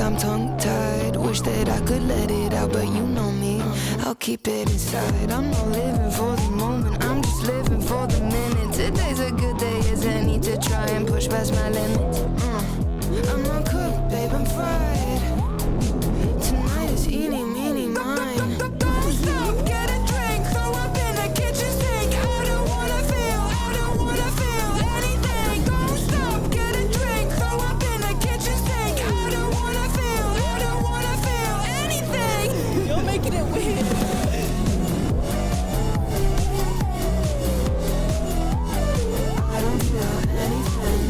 I'm tongue-tied, wish that I could let it out, but you know me, I'll keep it inside. I'm not living for the moment, I'm just living for the minute. Today's a good day as any to try and push past my limits. I'm not cooked, babe, I'm fried. Tonight is eeny, meeny, mine. Don't stop, get a drink, throw up in the kitchen sink. I don't wanna feel anything. Don't stop, get a drink, throw up in the kitchen sink. I don't wanna feel anything. You're making it weird. I don't feel anything.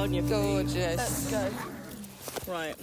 On your feet. Gorgeous. Let's go. Right.